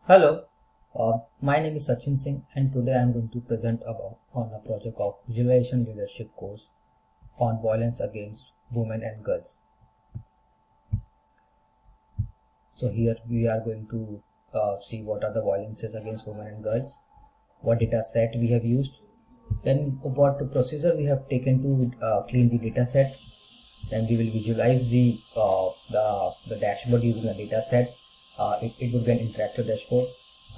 Hello, my name is Sachin Singh and today I am going to present about on a project of Visualization Leadership course on violence against women and girls. So here we are going to see what are the violences against women and girls, what data set we have used, then what procedure we have taken to clean the data set. Then we will visualize the dashboard using the data set. It would be an interactive dashboard.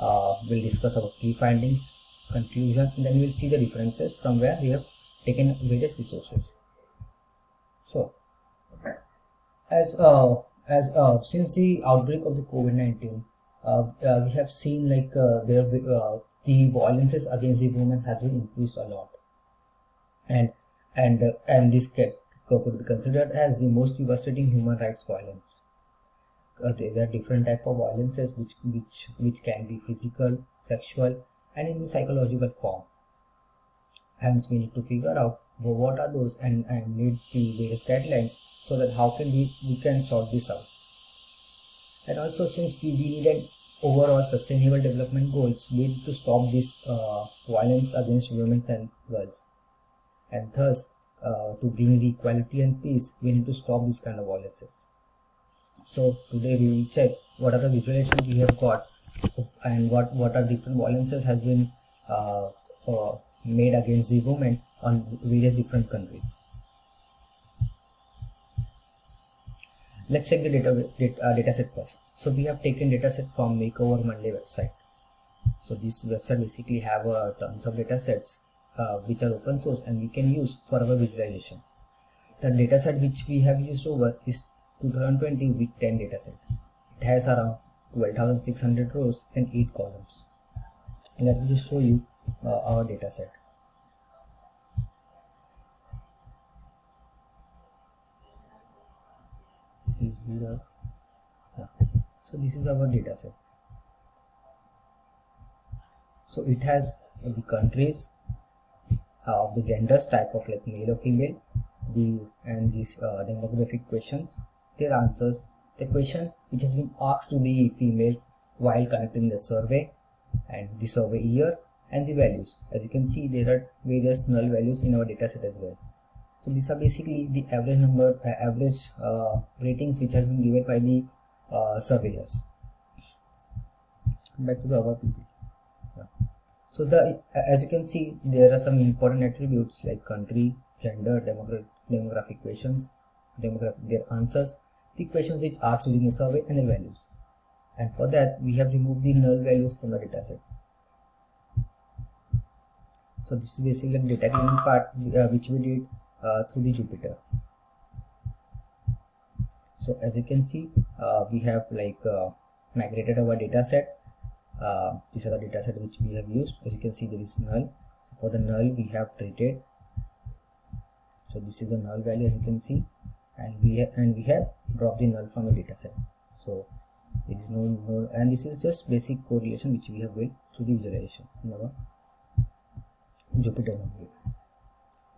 We'll discuss our key findings, conclusion, and then we'll see the references from where we have taken various resources. So, since the outbreak of the COVID-19, we have seen the violences against the women has been increased a lot, and and this could be considered as the most devastating human rights violence. There are different type of violences which can be physical, sexual, and in the psychological form. Hence, we need to figure out what are those and need the various guidelines so that how can we can sort this out. And also, since we need an overall sustainable development goals, we need to stop this violence against women and girls, and thus to bring the equality and peace, we need to stop this kind of violences. So today we will check what are the visualizations we have got and what are different violences has been made against the women on various different countries. Let's check the data set first. So we have taken data set from Makeover Monday website. So this website basically have tons of data sets which are open source and we can use for our visualization. The data set which we have used over is 2020 with 10 dataset. It has around 12,600 rows and 8 columns. Let me just show you our dataset. Please read us. So this is our dataset. So it has the countries, the genders, type of like male or female, and these demographic questions, their answers, the question which has been asked to the females while conducting the survey, and the survey year, and the values. As you can see, there are various null values in our dataset as well. So these are basically the average number, average ratings which has been given by the surveyors. Back to our PPT. So as you can see, there are some important attributes like country, gender, demographic questions, their answers, the questions which asked during the survey, and their values. And for that, we have removed the null values from the dataset. So this is basically the data cleaning part which we did through the Jupyter. So as you can see, we have migrated our dataset. These are the dataset which we have used. As you can see, there is null. So for the null, we have treated. So this is the null value, as you can see, and we have dropped the null from the dataset. So there is no, and this is just basic correlation which we have built through the visualization in our Jupyter notebook.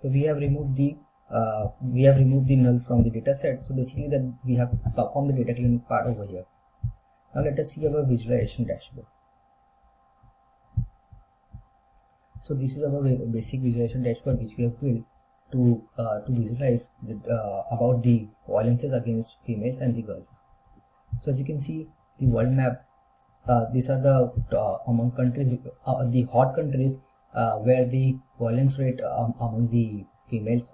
So we have removed the null from the dataset. So basically, that we have performed the data cleaning part over here. Now let us see our visualization dashboard. So this is our basic visualization dashboard which we have built to visualize about the violences against females and the girls. So as you can see, the world map. These are the among countries, the hot countries where the violence rate among the females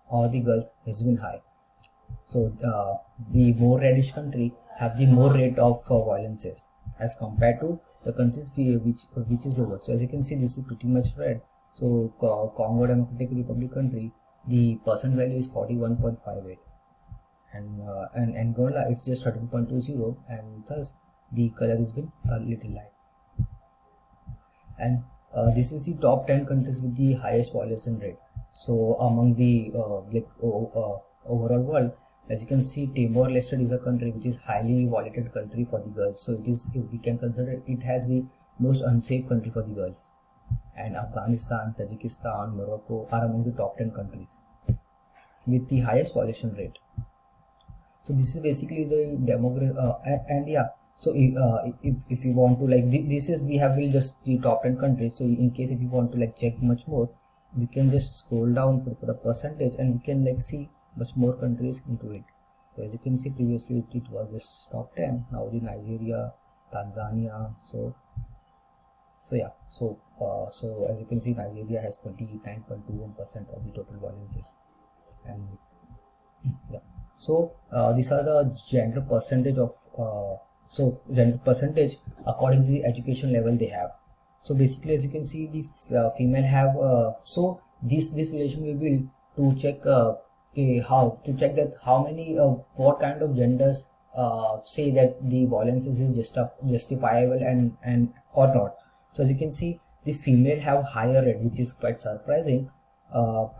or the girls has been high. So the more reddish country have the more rate of violences as compared to the countries which is lower. So as you can see, this is pretty much red. So Congo Democratic Republic country, the percent value is 41.58, and Angola it's just 13.20, and thus the color has been a little light. And this is the top 10 countries with the highest violation rate. So among the overall world, as you can see, Timor-Leste is a country which is highly violated country for the girls. So it is, we can consider it has the most unsafe country for the girls. And Afghanistan, Tajikistan, Morocco are among the top 10 countries with the highest violation rate. So this is basically the demographic, and yeah. So if you want to like this is we have just the top 10 countries. So in case if you want to like check much more, we can just scroll down for the percentage, and we can like see much more countries into it. So as you can see, previously it was just top 10. Now the Nigeria, Tanzania. So so as you can see, Nigeria has 29.21% of the total violences. And yeah, so these are the gender percentage of gender percentage according to the education level they have. So basically, as you can see, the female have so this relation will be to check how to check that how many what kind of genders say that the violence is justifiable and or not. So as you can see, the female have higher rate, which is quite surprising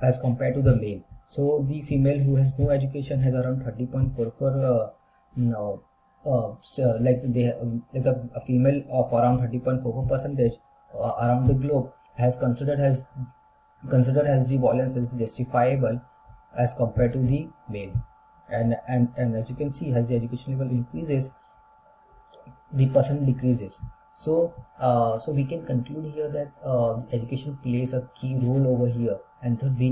as compared to the male. So the female who has no education has around 30.44 no, so like they like a female of around 30.44 percentage around the globe has considered as the violence is justifiable as compared to the male. And as you can see, as the education level increases, the percent decreases. So so we can conclude here that education plays a key role over here, and thus we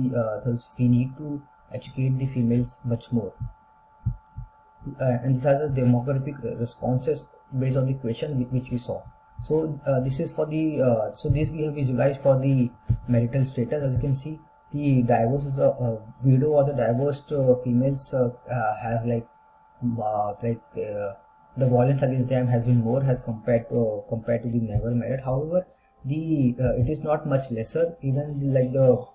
need to educate the females much more. And these are the demographic responses based on the question which we saw. So this is for the so this we have visualized for the marital status. As you can see, the divorced widow or the divorced females has the violence against them has been more as compared to the never married. However, the it is not much lesser. Even like the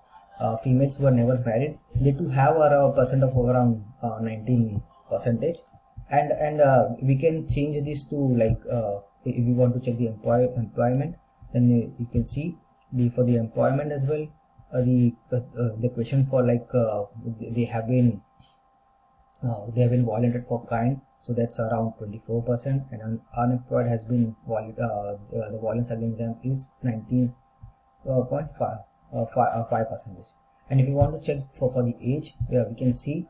females who are never married, they too have a percent of around 19 percentage. And we can change this to like if we want to check the employment, then you can see for the employment as well, the question for like they have been violated for crime, so that's around 24%, and unemployed has been the violence against them is 19.5%. And if you want to check for the age, we can see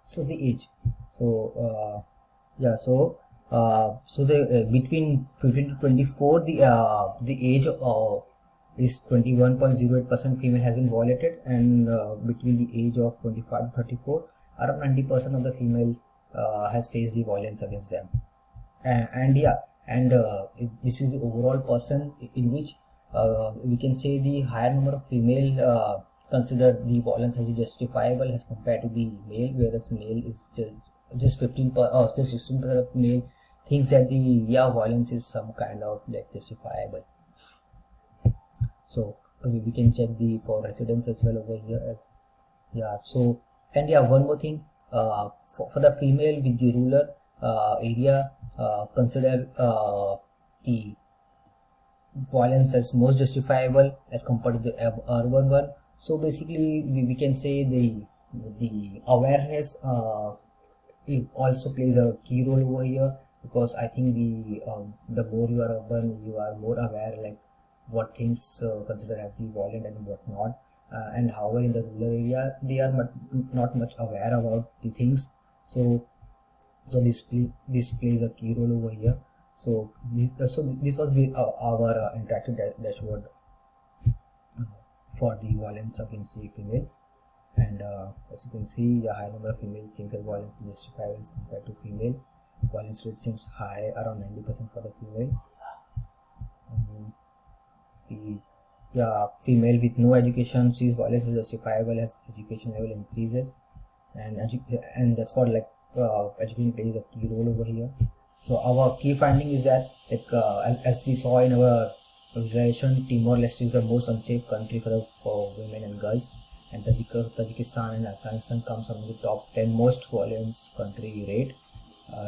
so the age. So so the between 15 to 24, the age is 21.08% female has been violated, and between the age of 25 to 34, around 90% of the female has faced the violence against them. This is the overall person in which we can say the higher number of female consider the violence as justifiable as compared to the male, whereas male is just 15% or just 16% of male thinks that the violence is some kind of like justifiable. So we can check the for residents as well over here. So and one more thing, for the female with the rural area, consider the violence as most justifiable as compared to the urban one. So basically we can say the awareness it also plays a key role over here, because I think the more you are urban, you are more aware like what things considered as the violent and what not. And however in the rural area they are not much aware about the things. So this plays a key role over here. So this was with our interactive dashboard for the violence against the females. And as you can see, a high number of female think that violence is justifiable as compared to female. Violence rate seems high, around 90% for the females. The female with no education sees violence is justifiable as education level increases, and that's what like education plays a key role over here. So our key finding is that like as we saw in our visualization, Timor-Leste is the most unsafe country for women and girls, and Tajikistan and Afghanistan comes among the top 10 most violent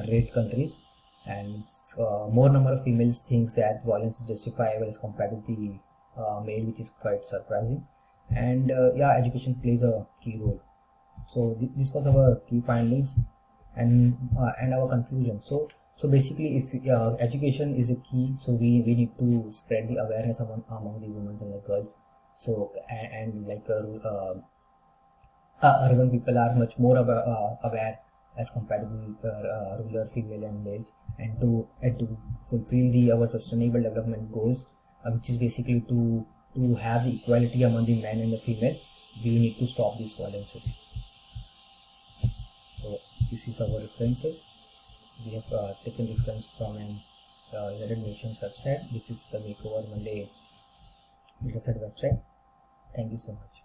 rate countries, and more number of females thinks that violence is justifiable as compared to the male, which is quite surprising. And education plays a key role. So this was our key findings and our conclusion. So basically, if education is a key, so we need to spread the awareness among the women and the girls. So and like urban people are much more aware as compared to the ruler female and males, and to fulfill the our sustainable development goals, which is basically to have the equality among the men and the females. We need to stop these violences. So this is our references. We have taken reference from an United Nations website. This is the Makeover Monday website. Thank you so much.